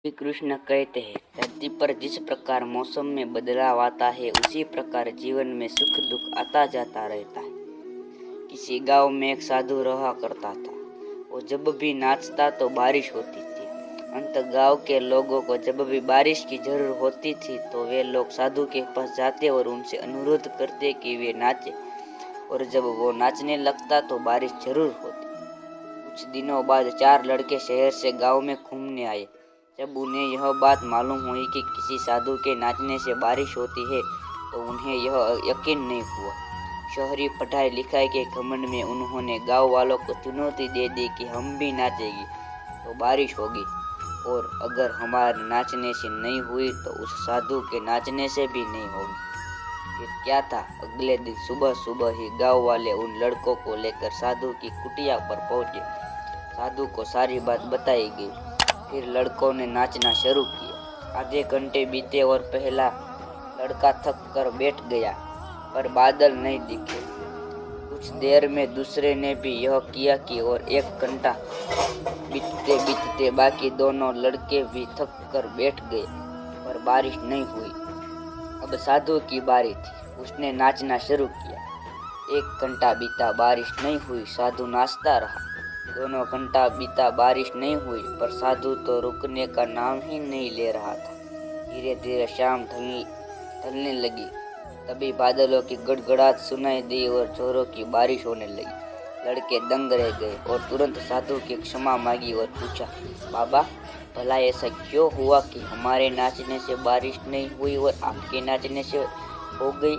श्री कृष्ण कहते हैं, धरती पर जिस प्रकार मौसम में बदलाव आता है उसी प्रकार जीवन में सुख दुख आता जाता रहता है। किसी गांव में एक साधु रहा करता था। वो जब भी नाचता तो बारिश होती थी। अंत गांव के लोगों को जब भी बारिश की जरूरत होती थी तो वे लोग साधु के पास जाते और उनसे अनुरोध करते कि वे नाचे, और जब वो नाचने लगता तो बारिश जरूर होती। कुछ दिनों बाद 4 लड़के शहर से गांव में घूमने आए। जब उन्हें यह बात मालूम हुई कि किसी साधु के नाचने से बारिश होती है तो उन्हें यह यकीन नहीं हुआ। शहरी पढ़ाई लिखाई के घमंड में उन्होंने गांव वालों को चुनौती दे दी कि हम भी नाचेंगे तो बारिश होगी, और अगर हमारे नाचने से नहीं हुई तो उस साधु के नाचने से भी नहीं होगी। फिर क्या था, अगले दिन सुबह सुबह ही गांव वाले उन लड़कों को लेकर साधु की कुटिया पर पहुंचे। साधु को सारी बात बताई गई। फिर लड़कों ने नाचना शुरू किया। आधे घंटे बीते और पहला लड़का थक कर बैठ गया, पर बादल नहीं दिखे। कुछ देर में दूसरे ने भी यह किया कि और 1 घंटा बीतते बीतते बाकी दोनों लड़के भी थक कर बैठ गए, पर बारिश नहीं हुई। अब साधु की बारी थी। उसने नाचना शुरू किया। 1 घंटा बीता, बारिश नहीं हुई। साधु नाचता रहा। 2 घंटा बीता, बारिश नहीं हुई, पर साधु तो रुकने का नाम ही नहीं ले रहा था। धीरे धीरे शाम ढलने लगी। तभी बादलों की गड़गड़ाहट सुनाई दी और जोरों की बारिश होने लगी। लड़के दंग रह गए और तुरंत साधु की क्षमा मांगी और पूछा, बाबा, भला ऐसा क्यों हुआ कि हमारे नाचने से बारिश नहीं हुई और आपके नाचने से हो गई?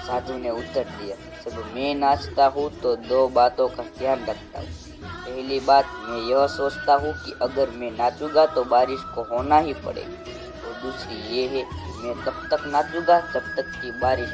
साधु ने उत्तर दिया, जब मैं नाचता हूँ तो 2 बातों का ध्यान रखता हूँ। पहली बात, मैं यह सोचता हूँ कि अगर मैं नाचूंगा तो बारिश को होना ही पड़ेगी, और दूसरी ये है कि मैं तब तक नाचूंगा जब तक कि बारिश